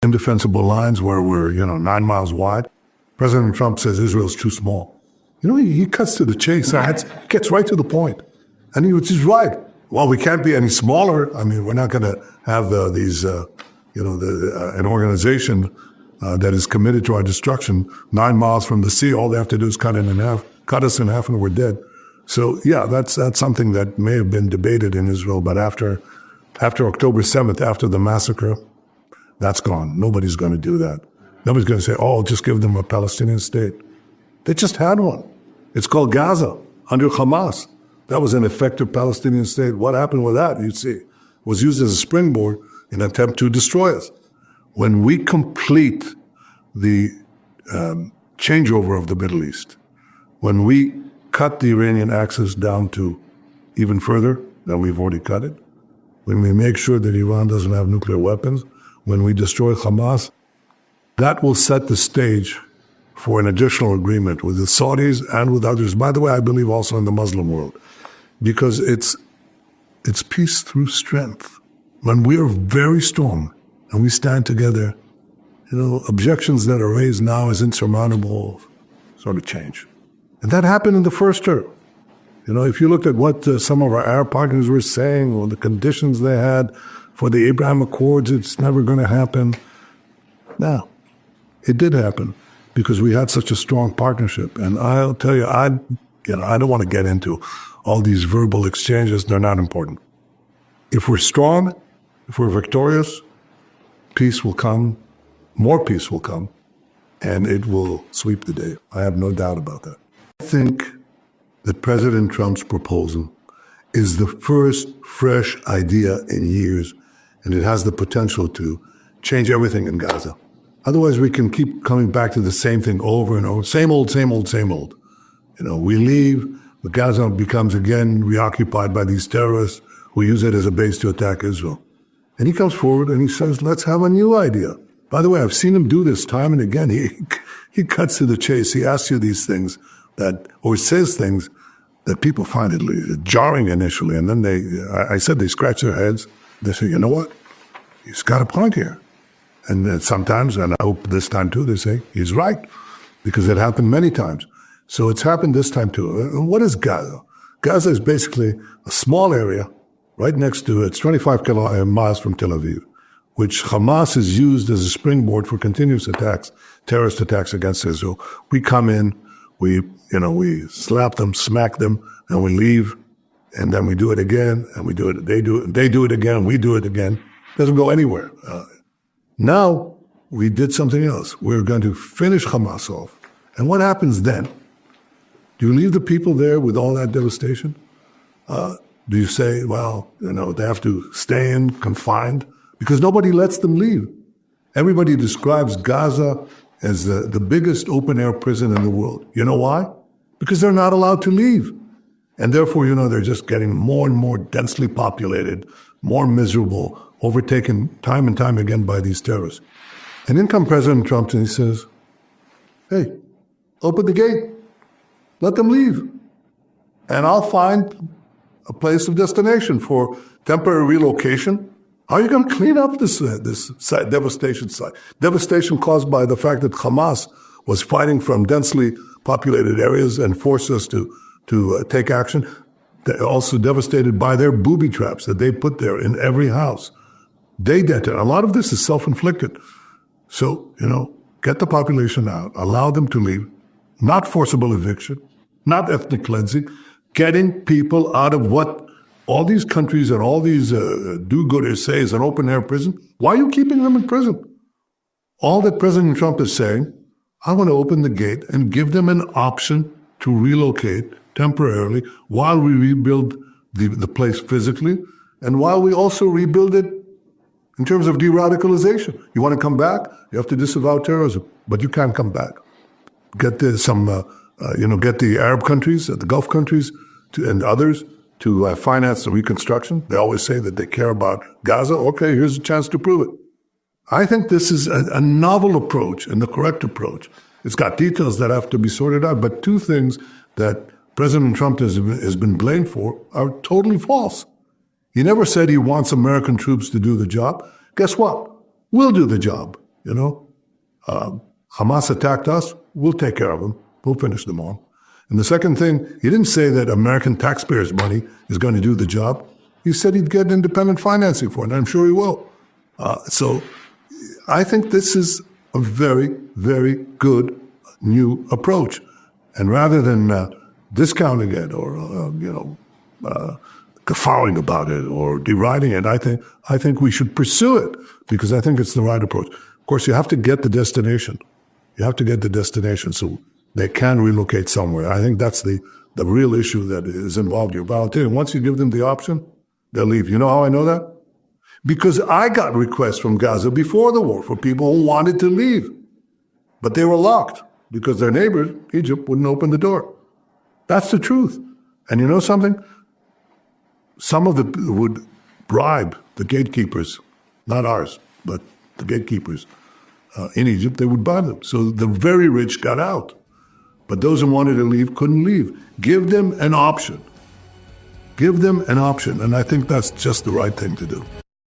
indefensible lines where we're, 9 miles wide. President Trump says Israel's too small. He cuts to the chase, gets right to the point. And which is right. Well, we can't be any smaller. I mean, we're not going to have an organization that is committed to our destruction 9 miles from the sea. All they have to do is cut us in half and we're dead. So, yeah, that's something that may have been debated in Israel, but after October 7th, after the massacre, that's gone. Nobody's going to do that. Nobody's going to say, just give them a Palestinian state. They just had one. It's called Gaza under Hamas. That was an effective Palestinian state. What happened with that, you'd see, was used as a springboard in an attempt to destroy us. When we complete the changeover of the Middle East, when we cut the Iranian axis down to even further than we've already cut it, when we make sure that Iran doesn't have nuclear weapons, when we destroy Hamas, that will set the stage for an additional agreement with the Saudis and with others. By the way, I believe also in the Muslim world, because it's peace through strength. When we are very strong and we stand together, objections that are raised now as insurmountable sort of change. And that happened in the first term. If you looked at what some of our Arab partners were saying, or the conditions they had for the Abraham Accords, it's never going to happen. Now, it did happen because we had such a strong partnership. And I'll tell you, I don't want to get into all these verbal exchanges. They're not important. If we're strong, if we're victorious, peace will come, more peace will come, and it will sweep the day. I have no doubt about that. I think that President Trump's proposal is the first fresh idea in years, and it has the potential to change everything in Gaza. Otherwise, we can keep coming back to the same thing over and over. Same old, same old, same old. We leave, but Gaza becomes again reoccupied by these terrorists who use it as a base to attack Israel. And he comes forward and he says, let's have a new idea. By the way, I've seen him do this time and again. He cuts to the chase. He asks you these things or says things that people find it jarring initially. And then I said they scratch their heads. They say, you know what? He's got a point here. And then sometimes, and I hope this time too, they say, he's right. Because it happened many times. So it's happened this time too. And what is Gaza? Gaza is basically a small area right next to, it's 25 miles from Tel Aviv, which Hamas has used as a springboard for continuous attacks, terrorist attacks against Israel. We come in, we slap them, smack them, and we leave, and then we do it again, and we do it, they do it again, we do it again. It doesn't go anywhere. Now, we did something else. We're going to finish Hamas off. And what happens then? Do you leave the people there with all that devastation? Do you say, they have to stay in, confined? Because nobody lets them leave. Everybody describes Gaza as the biggest open-air prison in the world. You know why? Because they're not allowed to leave. And therefore, they're just getting more and more densely populated, more miserable, overtaken time and time again by these terrorists. And in comes President Trump and he says, hey, open the gate. Let them leave. And I'll find a place of destination for temporary relocation. How are you going to clean up this devastation site? Devastation caused by the fact that Hamas was fighting from densely populated areas and forced us to take action. They're also devastated by their booby traps that they put there in every house. They did it. A lot of this is self-inflicted. So, get the population out, allow them to leave, not forcible eviction, not ethnic cleansing, getting people out of what all these countries and all these do-gooders say is an open-air prison. Why are you keeping them in prison? All that President Trump is saying, I want to open the gate and give them an option to relocate temporarily while we rebuild the place physically and while we also rebuild it in terms of de-radicalization. You want to come back? You have to disavow terrorism, but you can't come back. Get the Arab countries, the Gulf countries, and others to finance the reconstruction. They always say that they care about Gaza. Okay, here's a chance to prove it. I think this is a novel approach and the correct approach. It's got details that have to be sorted out, but two things that President Trump has been blamed for are totally false. He never said he wants American troops to do the job. Guess what? We'll do the job. you know. Hamas attacked us, we'll take care of them. We'll finish them off. And the second thing, he didn't say that American taxpayers' money is going to do the job. He said he'd get independent financing for it, and I'm sure he will. So I think this is a very, very good new approach. And rather than discounting it or, guffawing about it or deriding it, I think we should pursue it because I think it's the right approach. Of course, you have to get the destination. You have to get the destination so they can relocate somewhere. I think that's the real issue that is involved here. But I'll tell you, once you give them the option, they'll leave. You know how I know that? Because I got requests from Gaza before the war for people who wanted to leave. But they were locked because their neighbors, Egypt, wouldn't open the door. That's the truth. And you know something? Some of them would bribe the gatekeepers, not ours, but the gatekeepers in Egypt, they would buy them. So the very rich got out. But those who wanted to leave couldn't leave. Give them an option. Give them an option. And I think that's just the right thing to do.